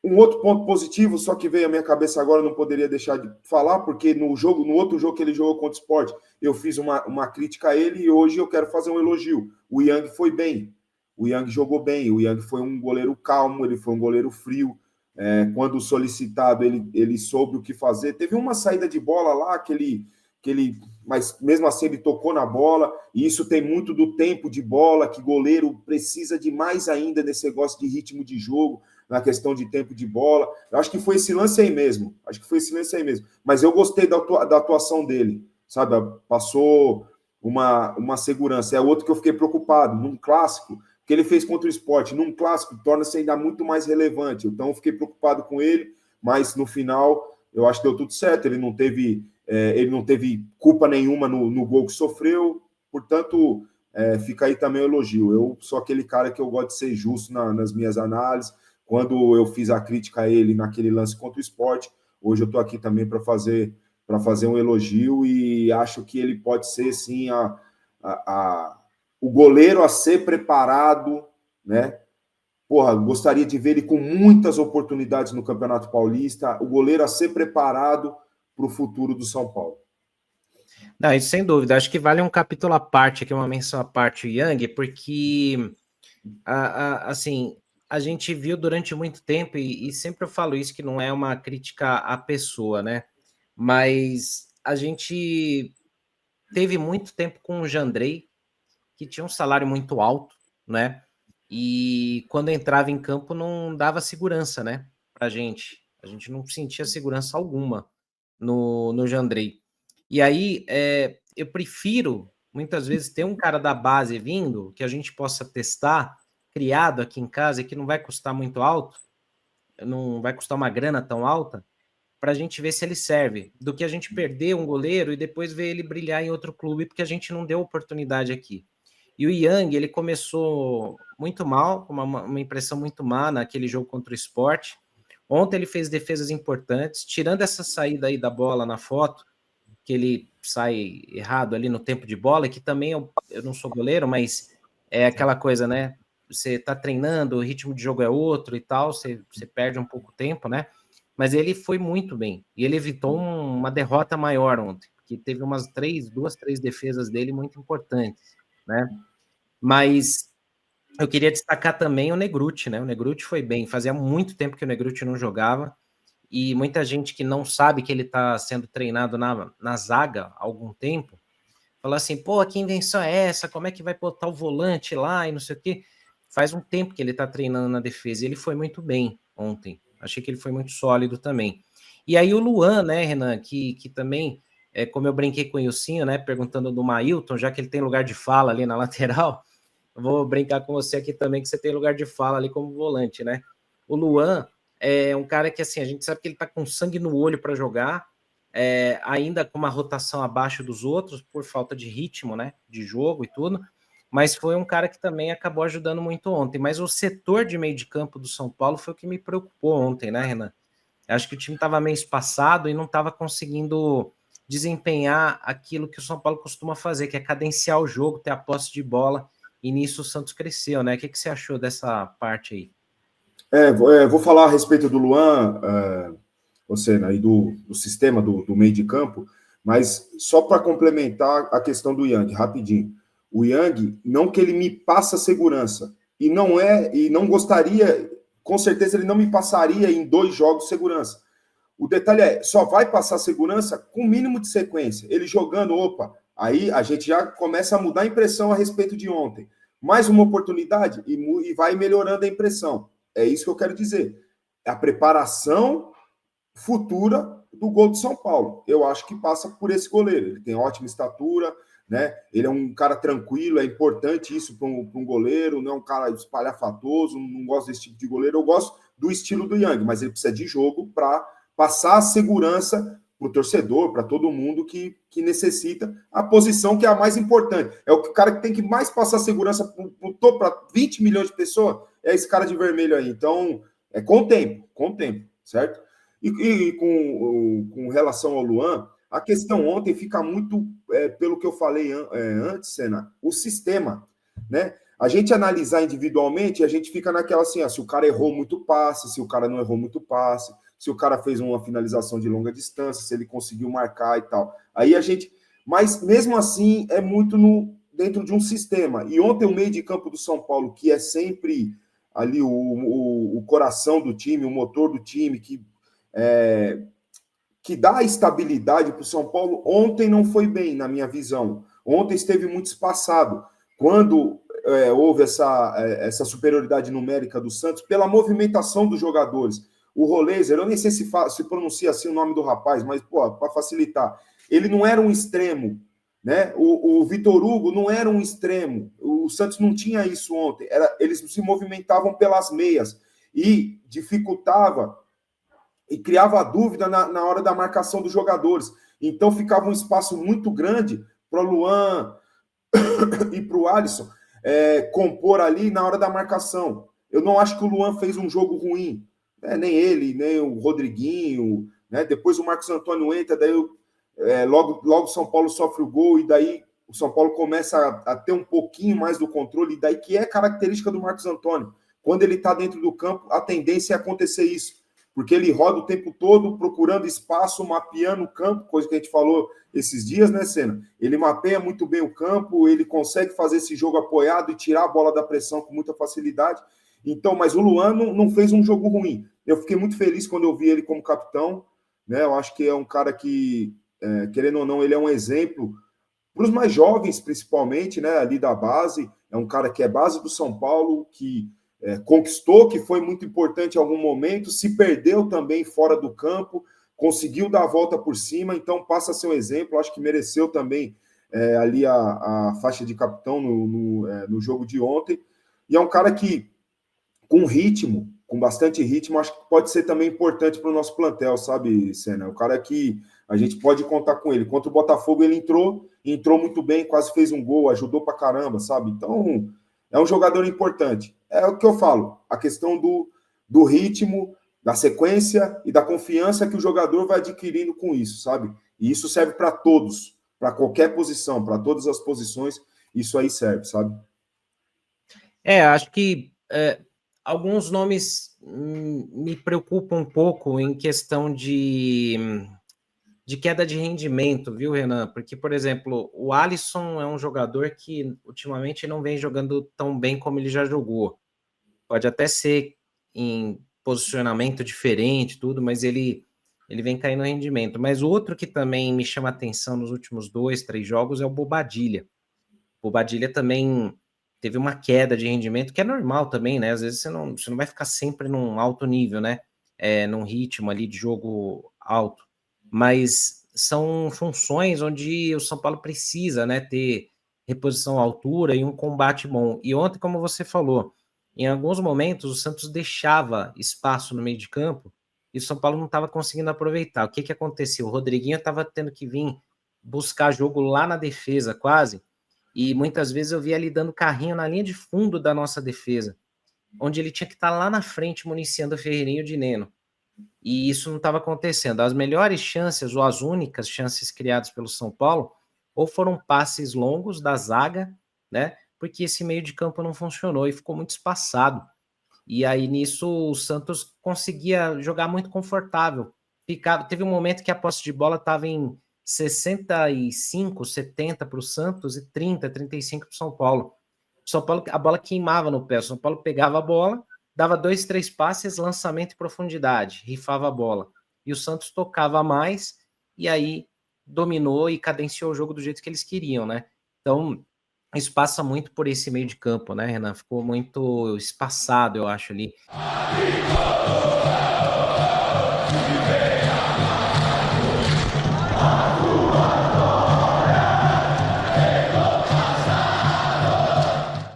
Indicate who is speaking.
Speaker 1: Um outro ponto positivo, só que veio à minha cabeça agora, não poderia deixar de falar, porque no outro jogo que ele jogou contra o Sport, eu fiz uma crítica a ele e hoje eu quero fazer um elogio. O Yang foi bem, o Yang jogou bem, o Yang foi um goleiro calmo, ele foi um goleiro frio. Quando solicitado, ele soube o que fazer. Teve uma saída de bola lá mas mesmo assim ele tocou na bola, e isso tem muito do tempo de bola, que goleiro precisa de mais ainda nesse negócio de ritmo de jogo, na questão de tempo de bola. Eu acho que foi esse lance aí mesmo. Mas eu gostei da atuação dele, sabe? Passou uma segurança. É outro que eu fiquei preocupado. Num clássico, que ele fez contra o Sport, num clássico, torna-se ainda muito mais relevante. Então, eu fiquei preocupado com ele, mas no final, eu acho que deu tudo certo. Ele não teve culpa nenhuma no gol que sofreu, portanto, fica aí também o elogio. Eu sou aquele cara que eu gosto de ser justo nas minhas análises. Quando eu fiz a crítica a ele naquele lance contra o Sport, hoje eu estou aqui também para fazer um elogio, e acho que ele pode ser, sim, o goleiro a ser preparado, né? Porra, gostaria de ver ele com muitas oportunidades no Campeonato Paulista, o goleiro a ser preparado para o futuro do São Paulo.
Speaker 2: Não, isso sem dúvida. Acho que vale um capítulo à parte, aqui uma menção à parte, o Yang, porque, assim, a gente viu durante muito tempo, e sempre eu falo isso, que não é uma crítica à pessoa, né? Mas a gente teve muito tempo com o Jandrei, que tinha um salário muito alto, né? E quando entrava em campo não dava segurança, né? Pra gente. A gente não sentia segurança alguma no Jandrei. E aí, eu prefiro, muitas vezes, ter um cara da base vindo, que a gente possa testar, criado aqui em casa, e que não vai custar muito alto, não vai custar uma grana tão alta, para a gente ver se ele serve, do que a gente perder um goleiro e depois ver ele brilhar em outro clube, porque a gente não deu oportunidade aqui. E o Yang, ele começou muito mal, com uma impressão muito má naquele jogo contra o Sport. Ontem ele fez defesas importantes, tirando essa saída aí da bola na foto, que ele sai errado ali no tempo de bola, que também eu não sou goleiro, mas é aquela coisa, né? Você tá treinando, o ritmo de jogo é outro e tal, você perde um pouco tempo, né? Mas ele foi muito bem, e ele evitou uma derrota maior ontem, porque teve duas, três defesas dele muito importantes, né? Mas eu queria destacar também o Negrutti, né? O Negrutti foi bem, fazia muito tempo que o Negrutti não jogava, e muita gente que não sabe que ele está sendo treinado na zaga há algum tempo, fala assim, pô, que invenção é essa? Como é que vai botar o volante lá e não sei o quê? Faz um tempo que ele está treinando na defesa, e ele foi muito bem ontem. Achei que ele foi muito sólido também. E aí o Luan, né, Renan, que também, como eu brinquei com o Ilcinho, né, perguntando do Mailton, já que ele tem lugar de fala ali na lateral, vou brincar com você aqui também, que você tem lugar de fala ali como volante, né? O Luan é um cara que, assim, a gente sabe que ele tá com sangue no olho para jogar, ainda com uma rotação abaixo dos outros, por falta de ritmo, né, de jogo e tudo, mas foi um cara que também acabou ajudando muito ontem. Mas o setor de meio de campo do São Paulo foi o que me preocupou ontem, né, Renan? Acho que o time estava meio espaçado e não estava conseguindo desempenhar aquilo que o São Paulo costuma fazer, que é cadenciar o jogo, ter a posse de bola, e nisso o Santos cresceu, né? O que você achou dessa parte aí?
Speaker 1: Vou falar a respeito do Luan, Lucena, e do sistema do meio de campo, mas só para complementar a questão do Yang, rapidinho. O Yang, não que ele me passa segurança, e não gostaria, com certeza ele não me passaria em 2 jogos segurança. O detalhe só vai passar segurança com o mínimo de sequência. Ele jogando, aí a gente já começa a mudar a impressão a respeito de ontem. Mais uma oportunidade e vai melhorando a impressão. É isso que eu quero dizer. A preparação futura do gol de São Paulo. Eu acho que passa por esse goleiro. Ele tem ótima estatura, né? Ele é um cara tranquilo, é importante isso para um goleiro, não é um cara espalhafatoso, não gosto desse tipo de goleiro. Eu gosto do estilo do Yang, mas ele precisa de jogo para passar a segurança para o torcedor, para todo mundo que necessita a posição que é a mais importante. É o cara que tem que mais passar segurança para 20 milhões de pessoas, é esse cara de vermelho aí. Então, com o tempo, certo? E com relação ao Luan, a questão ontem fica muito, pelo que eu falei antes, Senna, o sistema, né? A gente analisar individualmente, a gente fica naquela assim, se o cara errou muito passe, se o cara não errou muito passe, se o cara fez uma finalização de longa distância, se ele conseguiu marcar e tal. Aí a gente... Mas, mesmo assim, é muito dentro de um sistema. E ontem o meio de campo do São Paulo, que é sempre ali o coração do time, o motor do time, que dá estabilidade para o São Paulo, ontem não foi bem, na minha visão. Ontem esteve muito espaçado. Quando houve essa superioridade numérica do Santos, pela movimentação dos jogadores. O Roleiser, eu nem sei se pronuncia assim o nome do rapaz, mas, para facilitar, ele não era um extremo, né? O Vitor Hugo não era um extremo. O Santos não tinha isso ontem. Eles se movimentavam pelas meias e dificultava e criava dúvida na hora da marcação dos jogadores. Então ficava um espaço muito grande para o Luan e para o Alisson compor ali na hora da marcação. Eu não acho que o Luan fez um jogo ruim, né? Nem ele, nem o Rodriguinho, né? Depois o Marcos Antônio entra, daí logo o São Paulo sofre o gol, e daí o São Paulo começa a ter um pouquinho mais do controle, e daí que é característica do Marcos Antônio. Quando ele está dentro do campo, a tendência é acontecer isso, porque ele roda o tempo todo procurando espaço, mapeando o campo, coisa que a gente falou esses dias, né, Senna? Ele mapeia muito bem o campo, ele consegue fazer esse jogo apoiado e tirar a bola da pressão com muita facilidade. Então, mas o Luan não fez um jogo ruim. Eu fiquei muito feliz quando eu vi ele como capitão, né? Eu acho que é um cara que, querendo ou não, ele é um exemplo para os mais jovens, principalmente, né, ali da base. É um cara que é base do São Paulo, que conquistou, que foi muito importante em algum momento, se perdeu também fora do campo, conseguiu dar a volta por cima, então passa a ser um exemplo. Acho que mereceu também ali a faixa de capitão no jogo de ontem. E é um cara que, com bastante ritmo, acho que pode ser também importante para o nosso plantel, sabe, Senna? É um cara que a gente pode contar com ele. Contra o Botafogo ele entrou muito bem, quase fez um gol, ajudou pra caramba, sabe? Então, é um jogador importante. É o que eu falo, a questão do ritmo, da sequência e da confiança que o jogador vai adquirindo com isso, sabe? E isso serve para todos, para qualquer posição, para todas as posições, isso aí serve, sabe?
Speaker 2: Acho que alguns nomes me preocupam um pouco em questão de queda de rendimento, viu, Renan? Porque, por exemplo, o Alisson é um jogador que ultimamente não vem jogando tão bem como ele já jogou. Pode até ser em posicionamento diferente, tudo, mas ele vem caindo no rendimento. Mas o outro que também me chama atenção nos últimos 2, 3 jogos é o Bobadilla. O Bobadilla também teve uma queda de rendimento, que é normal também, né? Às vezes você não vai ficar sempre num alto nível, né? Num ritmo ali de jogo alto. Mas são funções onde o São Paulo precisa, né, ter reposição à altura e um combate bom. E ontem, como você falou, em alguns momentos o Santos deixava espaço no meio de campo e o São Paulo não estava conseguindo aproveitar. O que aconteceu? O Rodriguinho estava tendo que vir buscar jogo lá na defesa, quase, e muitas vezes eu via ele dando carrinho na linha de fundo da nossa defesa, onde ele tinha que estar lá na frente municiando o Ferreirinho de Neno. E isso não estava acontecendo. As melhores chances, ou as únicas chances criadas pelo São Paulo, ou foram passes longos da zaga, né? Porque esse meio de campo não funcionou e ficou muito espaçado. E aí nisso o Santos conseguia jogar muito confortável. Teve um momento que a posse de bola estava em 65, 70 para o Santos e 30, 35 para o São Paulo. São Paulo, a bola queimava no pé. O São Paulo pegava a bola, dava 2, 3 passes, lançamento e profundidade, rifava a bola. E o Santos tocava mais e aí dominou e cadenciou o jogo do jeito que eles queriam, né? Então, isso passa muito por esse meio de campo, né, Renan? Ficou muito espaçado, eu acho, ali.